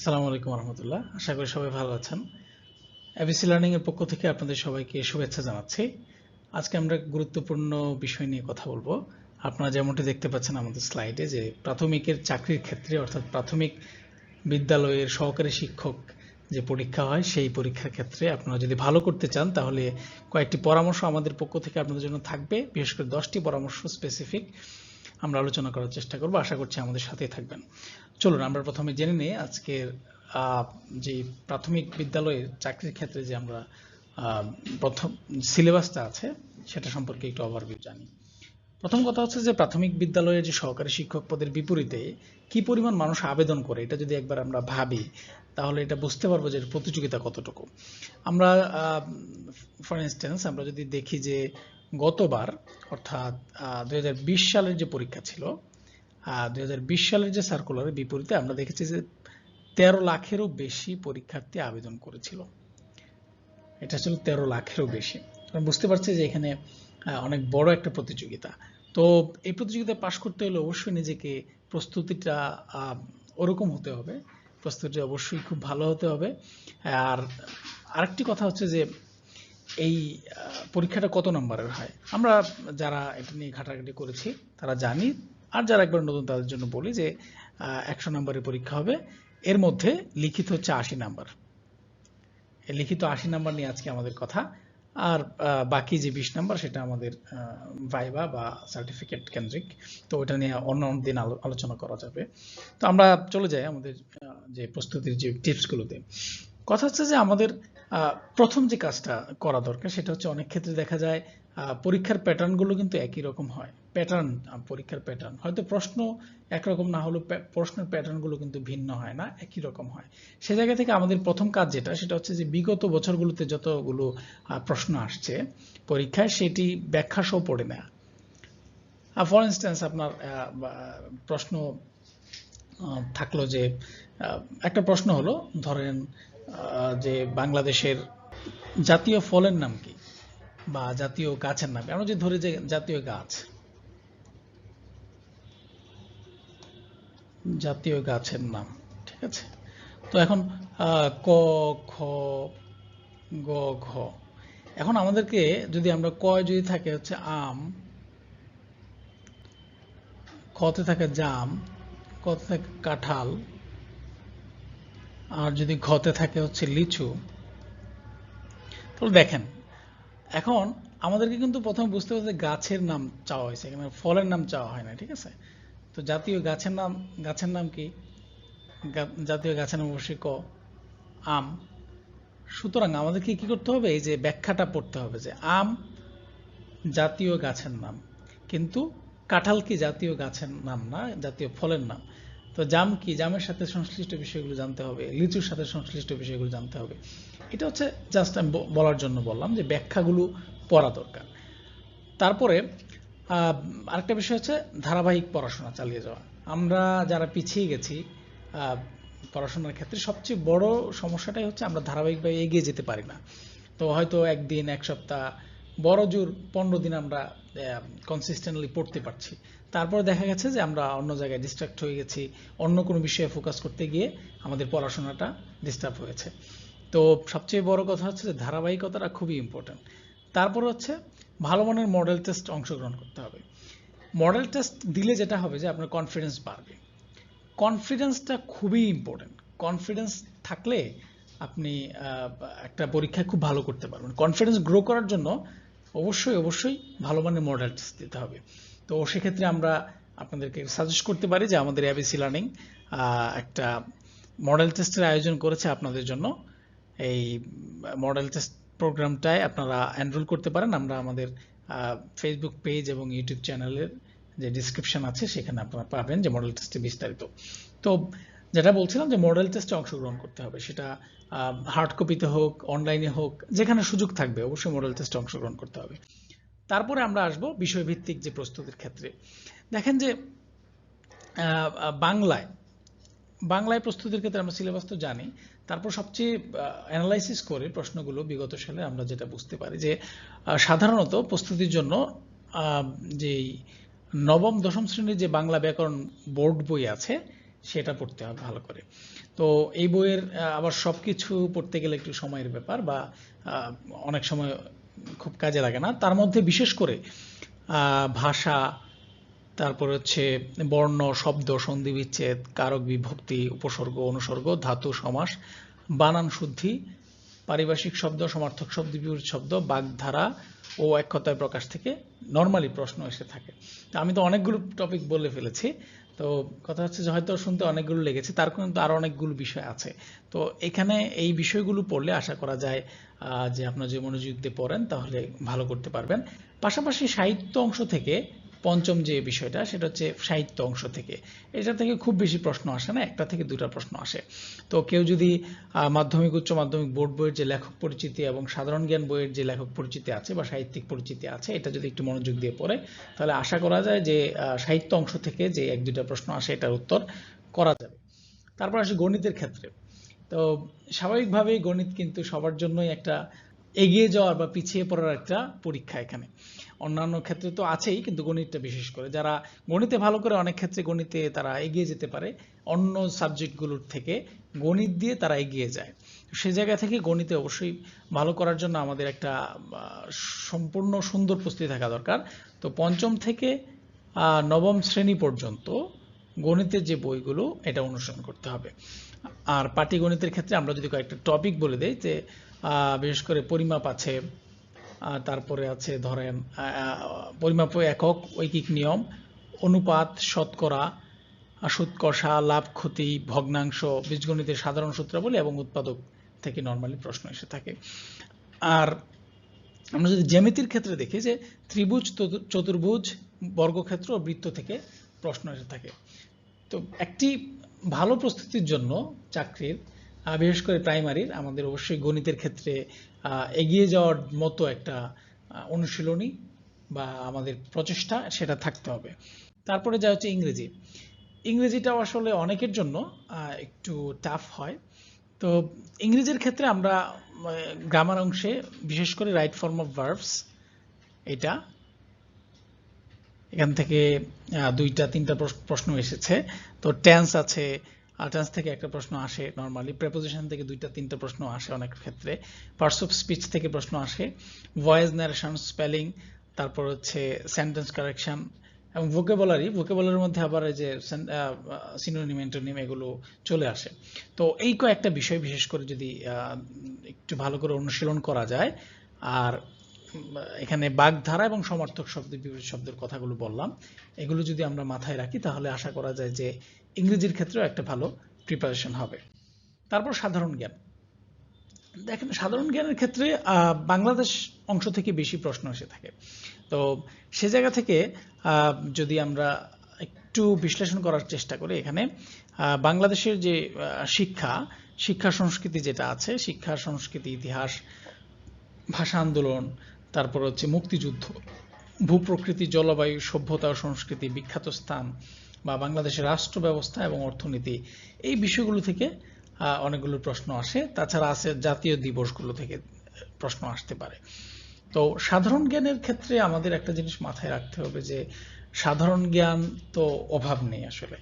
আসসালামু আলাইকুম রহমতুল্লাহ। আশা করি সবাই ভালো আছেন। এবিসি লার্নিং এর পক্ষ থেকে আপনাদের সবাইকে শুভেচ্ছা জানাচ্ছি। আজকে আমরা গুরুত্বপূর্ণ বিষয় নিয়ে কথা বলবো। আপনারা যেমনটি দেখতে পাচ্ছেন আমাদের স্লাইডে যে প্রাথমিকের চাকরির ক্ষেত্রে অর্থাৎ প্রাথমিক বিদ্যালয়ের সহকারী শিক্ষক যে পরীক্ষা হয় সেই পরীক্ষার ক্ষেত্রে আপনারা যদি ভালো করতে চান তাহলে কয়েকটি পরামর্শ আমাদের পক্ষ থেকে আপনাদের জন্য থাকবে। বিশেষ করে 10টি পরামর্শ স্পেসিফিক আমরা আলোচনা করার চেষ্টা করব। আশা করছি আমাদের সাথেই থাকবেন। চলুন আমরা প্রথমে জেনে নিই আজকের যে প্রাথমিক বিদ্যালয়ের চাকরির ক্ষেত্রে যে আমরা প্রথম সিলেবাসটা আছে সেটা সম্পর্কে একটু ওভারভিউ জানি। প্রথম কথা হচ্ছে যে প্রাথমিক বিদ্যালয়ের যে সহকারী শিক্ষক পদের বিপরীতে কি পরিমাণ মানুষ আবেদন করে এটা যদি একবার আমরা ভাবি তাহলে এটা বুঝতে পারবো যে প্রতিযোগিতা কতটুকু। আমরা ফর ইনস্ট্যান্স আমরা যদি দেখি যে গতবার অর্থাৎ 2020 সালের যে পরীক্ষা ছিল 2020 সালের যে সার্কুলারের বিপরীতে আমরা দেখেছি যে 13 লাখেরও বেশি পরীক্ষার্থী আবেদন করেছিল। এটা ছিল 13 লাখেরও বেশি। আমরা বুঝতে পারছি যে এখানে অনেক বড় একটা প্রতিযোগিতা। তো এই প্রতিযোগিতায় পাশ করতে হলে অবশ্যই নিজেকে প্রস্তুতিটা ওরকম হতে হবে, প্রস্তুতি অবশ্যই খুব ভালো হতে হবে। আর আরেকটি কথা হচ্ছে যে এই পরীক্ষাটা কত নম্বরের হয় আমরা যারা এটা নিয়ে ঘাটাঘাটি করেছি তারা জানি, আর যারা একবার নতুন তাদের জন্য বলি যে 100 নম্বরের পরীক্ষা হবে, এর মধ্যে লিখিত হচ্ছে 80 নাম্বার। এই লিখিত 80 নাম্বার নিয়ে আজকে আমাদের কথা, আর বাকি যে 20 নাম্বার সেটা আমাদের ভাইবা বা সার্টিফিকেট কেন্দ্রিক, তো ওটা নিয়ে অন্য দিন আলোচনা করা যাবে। তো আমরা চলে যাই আমাদের যে প্রস্তুতির যে টিপসগুলোতে। কথা হচ্ছে যে আমাদের প্রথম যে কাজটা করা দরকার সেটা হচ্ছে অনেক ক্ষেত্রে দেখা যায় পরীক্ষার প্যাটার্নগুলো কিন্তু একই রকম হয়। পরীক্ষার প্যাটার্ন হয়তো প্রশ্ন একরকম না হলেও প্রশ্নের প্যাটার্নগুলো কিন্তু ভিন্ন হয় না, একই রকম হয়। সে জায়গা থেকে আমাদের প্রথম কাজ যেটা সেটা হচ্ছে যে বিগত বছরগুলোতে যতগুলো প্রশ্ন আসছে পরীক্ষায় সেটি ব্যাখ্যা সহ পড়ে নেয়া। ফর ইনস্ট্যান্স আপনার প্রশ্ন থাকলো যে একটা প্রশ্ন হলো ধরেন যে বাংলাদেশের জাতীয় ফলের নাম কি বা জাতীয় গাছের নাম, আমরা যদি ধরি যে জাতীয় গাছের নাম, ঠিক আছে। তো এখন ক, খ, গ, ঘ, এখন আমাদেরকে যদি আমরা কয় যদি থাকে হচ্ছে আম, খতে থাকে জাম, কতে থাকে কাঁঠাল, আর যদি ঘতে থাকে হচ্ছে লিচু, তাহলে দেখেন এখন আমাদেরকে কিন্তু প্রথমে বুঝতে হবে যে গাছের নাম চাওয়া হয়েছে, এখানে ফলের নাম চাওয়া হয় না, ঠিক আছে। তো জাতীয় গাছের নাম কি? জাতীয় গাছের নাম অবশ্যই ক, আম। সুতরাং আমাদেরকে কি করতে হবে, এই যে ব্যাখ্যাটা পড়তে হবে যে আম জাতীয় গাছের নাম, কিন্তু কাঁঠাল কি জাতীয় গাছের নাম না, জাতীয় ফলের নাম। তো জাম কি, জামের সাথে সংশ্লিষ্ট বিষয়গুলো জানতে হবে, লিচুর সাথে সংশ্লিষ্ট বিষয়গুলো জানতে হবে। এটা হচ্ছে জাস্ট আমি বলার জন্য বললাম যে ব্যাখ্যাগুলো পড়া দরকার। তারপরে আরেকটা বিষয় হচ্ছে ধারাবাহিক পড়াশোনা চালিয়ে যাওয়া। আমরা যারা পিছিয়ে গেছি পড়াশোনার ক্ষেত্রে সবচেয়ে বড় সমস্যাটাই হচ্ছে আমরা ধারাবাহিকভাবে এগিয়ে যেতে পারি না। তো হয়তো একদিন, এক সপ্তাহ, বড় জোর 15 দিন আমরা কনসিস্টেন্টলি পড়তে পারছি, তারপরে দেখা গেছে যে আমরা অন্য জায়গায় ডিস্ট্রাক্ট হয়ে গেছি, অন্য কোনো বিষয়ে ফোকাস করতে গিয়ে আমাদের পড়াশোনাটা ডিস্টার্ব হয়েছে। তো সবচেয়ে বড় কথা হচ্ছে যে ধারাবাহিকতাটা খুবই ইম্পর্টেন্ট। তারপর হচ্ছে ভালো মানের মডেল টেস্ট অংশগ্রহণ করতে হবে। মডেল টেস্ট দিলে যেটা হবে যে আপনার কনফিডেন্স বাড়বে। কনফিডেন্সটা খুবই ইম্পর্টেন্ট। কনফিডেন্স থাকলে আপনি একটা পরীক্ষায় খুব ভালো করতে পারবেন। কনফিডেন্স গ্রো করার জন্য অবশ্যই ভালো মানের মডেল টেস্ট দিতে হবে। তো সেক্ষেত্রে আমরা আপনাদেরকে সাজেস্ট করতে পারি যে আমাদের এবিসি লার্নিং একটা মডেল টেস্টের আয়োজন করেছে আপনাদের জন্য। এই মডেল টেস্ট প্রোগ্রামটায় আপনারা এনরোল করতে পারেন। আমরা আমাদের ফেসবুক পেজ এবং ইউটিউব চ্যানেলের যে ডিসক্রিপশন আছে সেখানে আপনারা পাবেন যে মডেল টেস্টে বিস্তারিত। তো যেটা বলছিলাম যে মডেল টেস্টে অংশগ্রহণ করতে হবে, সেটা হার্ড কপিতে হোক, অনলাইনে হোক, যেখানে সুযোগ থাকবে অবশ্যই মডেল টেস্টে অংশগ্রহণ করতে হবে। তারপরে আমরা আসবো বিষয়ভিত্তিক যে প্রস্তুতির ক্ষেত্রে। দেখেন যে বাংলায় প্রস্তুতির ক্ষেত্রে আমরা সিলেবাস তো জানি, তারপর সবচেয়ে অ্যানালাইসিস করে প্রশ্নগুলো বিগত সালে আমরা যেটা বুঝতে পারি যে সাধারণত প্রস্তুতির জন্য যে নবম দশম শ্রেণীর যে বাংলা ব্যাকরণ বোর্ড বই আছে সেটা পড়তে হবে ভালো করে। তো এই বইয়ের আবার সবকিছু পড়তে গেলে একটু সময়ের ব্যাপার, বা অনেক সময় খুব কাজে লাগে না। তার মধ্যে বিশেষ করে ভাষা, তারপর হচ্ছে বর্ণ, শব্দ, সন্ধি বিচ্ছেদ, কারক বিভক্তি, উপসর্গ, অনুসর্গ, ধাতু, সমাস, বানান শুদ্ধি, পারিভাষিক শব্দ, সমার্থক শব্দ, বিপরীত শব্দ, বাগধারা ও এক কথায় প্রকাশ থেকে নরমালি প্রশ্ন এসে থাকে। তো আমি তো অনেকগুলো টপিক বলে ফেলেছি, তো কথা হচ্ছে যে হয়তো শুনতে অনেকগুলো লেগেছে, তার কিন্তু আরো অনেকগুলো বিষয় আছে। তো এখানে এই বিষয়গুলো পড়লে আশা করা যায় যে আপনারা যে মনোযোগ দিয়ে পড়েন তাহলে ভালো করতে পারবেন। পাশাপাশি সাহিত্য অংশ থেকে পঞ্চম যে বিষয়টা, সেটা হচ্ছে সাহিত্য অংশ থেকে, এটা থেকে খুব বেশি প্রশ্ন আসে না, একটা থেকে দুটা প্রশ্ন আসে। তো কেউ যদি মাধ্যমিক, উচ্চ মাধ্যমিক, বোর্ড বইয়ের যে লেখক পরিচিতি এবং সাধারণ জ্ঞান বইয়ের যে লেখক পরিচিতি আছে বা সাহিত্যিক পরিচিতি আছে, এটা যদি একটু মনোযোগ দিয়ে পড়ে, তাহলে আশা করা যায় যে সাহিত্য অংশ থেকে যে এক দুটা প্রশ্ন আসে এটার উত্তর করা যাবে। তারপর আসি গণিতের ক্ষেত্রে। তো স্বাভাবিকভাবেই গণিত কিন্তু সবার জন্যই একটা এগিয়ে যাওয়ার বা পিছিয়ে পড়ার একটা পরীক্ষা এখানে। অন্যান্য ক্ষেত্রে তো আছেই, কিন্তু গণিতটা বিশেষ করে যারা গণিতে ভালো করে, অনেক ক্ষেত্রে গণিতে তারা এগিয়ে যেতে পারে, অন্য সাবজেক্টগুলোর থেকে গণিত দিয়ে তারা এগিয়ে যায়। সে জায়গা থেকে গণিতে অবশ্যই ভালো করার জন্য আমাদের একটা সম্পূর্ণ সুন্দর প্রস্তুতি থাকা দরকার। তো পঞ্চম থেকে নবম শ্রেণী পর্যন্ত গণিতের যে বইগুলো, এটা অনুসরণ করতে হবে। আর পাটিগণিতের ক্ষেত্রে আমরা যদি কয়েকটা টপিক বলে দেই, যে বিশেষ করে পরিমাপ আছে, তারপরে আছে ধরেন পরিমাপ একক, ঐকিক নিয়ম, অনুপাত, শতকরা, সুদ কষা, লাভ ক্ষতি, ভগ্নাংশ, বীজগণিতের সাধারণ সূত্রাবলী এবং উৎপাদক থেকে নরমালি প্রশ্ন এসে থাকে। আর আমরা যদি জ্যামিতির ক্ষেত্রে দেখি যে ত্রিভুজ, চতুর্ভুজ, বর্গক্ষেত্র ও বৃত্ত থেকে প্রশ্ন এসে থাকে। তো একটি ভালো প্রস্তুতির জন্য চাকরির, বিশেষ করে প্রাইমারির, আমাদের অবশ্যই গণিতের ক্ষেত্রে এগিয়ে যাওয়ার মতো একটা অনুশীলনী বা আমাদের প্রচেষ্টা সেটা থাকতে হবে। তারপরে যা হচ্ছে ইংরেজি। ইংরেজিটাও আসলে অনেকের জন্য একটু টাফ হয়। তো ইংরেজির ক্ষেত্রে আমরা গ্রামার অংশে বিশেষ করে রাইট ফর্ম অফ ভার্বস, এটা এখান থেকে দুইটা তিনটা প্রশ্ন এসেছে। তো টেন্স আছে, টেন্স থেকে একটা প্রশ্ন আসে নরমালি, প্রেপোজিশন থেকে দুইটা তিনটা প্রশ্ন আসে অনেক ক্ষেত্রে, পার্টস অফ স্পিচ থেকে প্রশ্ন আসে, ভয়েস ন্যারেশন, স্পেলিং, তারপর হচ্ছে সেন্টেন্স কারেকশন এবং ভোকাবুলারির মধ্যে আবার এই যে সিনোনিম, অ্যান্টোনিম এগুলো চলে আসে। তো এই কয়েকটা বিষয় বিশেষ করে যদি একটু ভালো করে অনুশীলন করা যায়, আর এখানে বাগধারা এবং সমার্থক শব্দ, বিপরীত শব্দের কথাগুলো বললাম, এগুলো যদি আমরা মাথায় রাখি তাহলে আশা করা যায় যে ইংরেজির ক্ষেত্রেও একটা ভালো প্রিপারেশন হবে। তারপর সাধারণ জ্ঞান। দেখেন, সাধারণ জ্ঞানের ক্ষেত্রে বাংলাদেশ অংশ থেকে বেশি প্রশ্ন এসে থাকে। তো সে জায়গা থেকে যদি আমরা একটু বিশ্লেষণ করার চেষ্টা করি, এখানে বাংলাদেশের যে শিক্ষা সংস্কৃতি যেটা আছে, শিক্ষা সংস্কৃতি, ইতিহাস, ভাষা আন্দোলন, তারপর হচ্ছে মুক্তিযুদ্ধ, ভূপ্রকৃতি, জলবায়ু, সভ্যতা ও সংস্কৃতি, বিখ্যাত স্থান বা বাংলাদেশের রাষ্ট্র ব্যবস্থা এবং অর্থনীতি, এই বিষয়গুলো থেকে অনেকগুলো প্রশ্ন আসে। তাছাড়া আছে জাতীয় দিবসগুলো থেকে প্রশ্ন আসতে পারে। তো সাধারণ জ্ঞানের ক্ষেত্রে আমাদের একটা জিনিস মাথায় রাখতে হবে যে সাধারণ জ্ঞান তো অভাব নেই আসলে।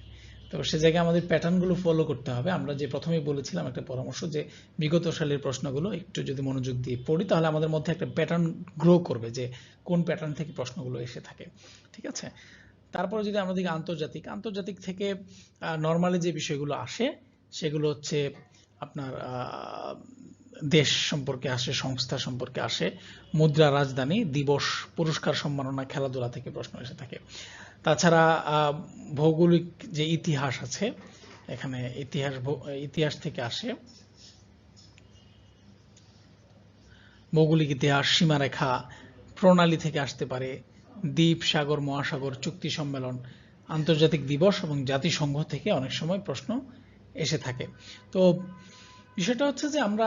তো সে জায়গায় আমাদের প্যাটার্নগুলো ফলো করতে হবে। আমরা যে প্রথমেই বলেছিলাম একটা পরামর্শ, যে বিগত সালের প্রশ্নগুলো একটু যদি মনোযোগ দিয়ে পড়ি তাহলে আমাদের মধ্যে একটা প্যাটার্ন গ্রো করবে, যে কোন প্যাটার্ন থেকে প্রশ্নগুলো এসে থাকে। ঠিক আছে। তারপরে যদি আমরা দেখি আন্তর্জাতিক থেকে নরমালি যে বিষয়গুলো আসে সেগুলো হচ্ছে আপনার দেশ সম্পর্কে আসে, সংস্থা সম্পর্কে আসে, মুদ্রা, রাজধানী, দিবস, পুরস্কার, সম্মাননা, খেলাধুলা থেকে প্রশ্ন এসে থাকে। তাছাড়া ভৌগোলিক যে ইতিহাস আছে, এখানে ইতিহাস থেকে আসে, ভৌগোলিক ইতিহাস, সীমারেখা, প্রণালী থেকে আসতে পারে, দ্বীপ, সাগর, মহাসাগর, চুক্তি, সম্মেলন, আন্তর্জাতিক দিবস এবং জাতিসংঘ থেকে অনেক সময় প্রশ্ন এসে থাকে। তো বিষয়টা হচ্ছে যে আমরা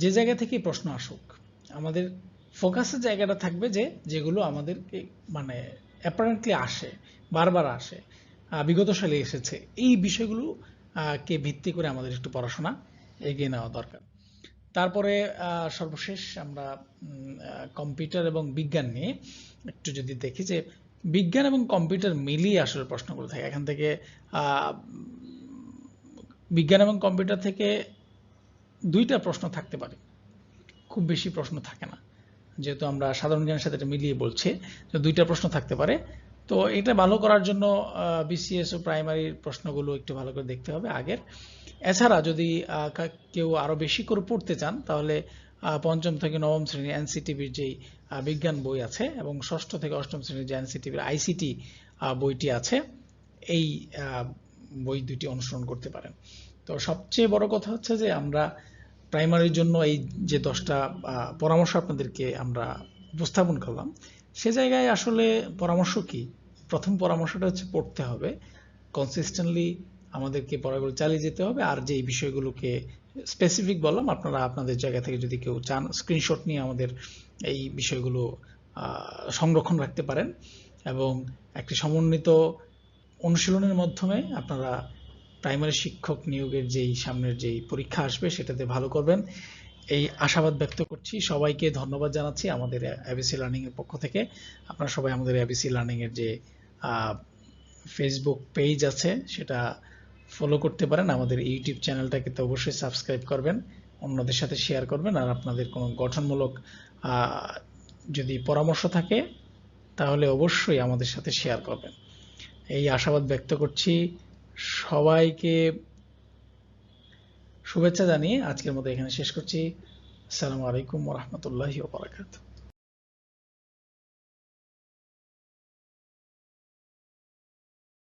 যে জায়গা থেকে প্রশ্ন আসুক, আমাদের ফোকাসের জায়গাটা থাকবে যে যেগুলো আমাদেরকে মানে অ্যাপারেন্টলি আসে, বারবার আসে, বিগত সালে এসেছে, এই বিষয়গুলো কে ভিত্তি করে আমাদের একটু পড়াশোনা এগিয়ে নেওয়া দরকার। তারপরে সর্বশেষ আমরা কম্পিউটার এবং বিজ্ঞান নিয়ে একটু যদি দেখি, যে বিজ্ঞান এবং কম্পিউটার মিলিয়ে আসলে প্রশ্নগুলো থাকে। এখান থেকে বিজ্ঞান এবং কম্পিউটার থেকে 2টা প্রশ্ন থাকতে পারে, খুব বেশি প্রশ্ন থাকে না, যেহেতু আমরা সাধারণ জ্ঞানের সাথে এটা মিলিয়ে বলছি, তো 2টা প্রশ্ন থাকতে পারে। তো এটা ভালো করার জন্য বিসিএস ও প্রাইমারির প্রশ্নগুলো একটু ভালো করে দেখতে হবে আগের। এছাড়া যদি কেউ আরো বেশি করে পড়তে চান, তাহলে 5ম থেকে 9ম শ্রেণীর এনসিটিভির যেই বিজ্ঞান বই আছে এবং 6ষ্ঠ থেকে 8ম শ্রেণীর যে এনসিটিভির আইসিটি বইটি আছে, এই বই দুটি অনুসরণ করতে পারেন। তো সবচেয়ে বড় কথা হচ্ছে যে আমরা প্রাইমারির জন্য এই যে 10টা পরামর্শ আপনাদেরকে আমরা উপস্থাপন করলাম, সে জায়গায় আসলে পরামর্শ কি? প্রথম পরামর্শটা হচ্ছে পড়তে হবে, কনসিস্টেন্টলি আমাদেরকে পড়াগুলো চালিয়ে যেতে হবে। আর যে বিষয়গুলোকে স্পেসিফিক বললাম, আপনারা আপনাদের জায়গা থেকে যদি কেউ চান স্ক্রিনশট নিয়ে আমাদের এই বিষয়গুলো সংরক্ষণ রাখতে পারেন এবং একটি সমন্বিত অনুশীলনের মাধ্যমে আপনারা প্রাইমারি শিক্ষক নিয়োগের যেই সামনের যেই পরীক্ষা আসবে সেটাতে ভালো করবেন, এই আশাবাদ ব্যক্ত করছি। সবাইকে ধন্যবাদ জানাচ্ছি আমাদের এবিসি লার্নিং এর পক্ষ থেকে। আপনারা সবাই আমাদের এবিসি লার্নিং এর যে ফেসবুক পেজ আছে সেটা ফলো করতে পারেন, আমাদের ইউটিউব চ্যানেলটাকে তো অবশ্যই সাবস্ক্রাইব করবেন, অন্যদের সাথে শেয়ার করবেন। আর আপনাদের কোনো গঠনমূলক যদি পরামর্শ থাকে তাহলে অবশ্যই আমাদের সাথে শেয়ার করবেন, এই আশাবাদ ব্যক্ত করছি। সবাইকে শুভেচ্ছা জানিয়ে আজকের মতো এখানে শেষ করছি। আসসালামু আলাইকুম ওয়া রাহমাতুল্লাহি ওয়া বারাকাতুহু।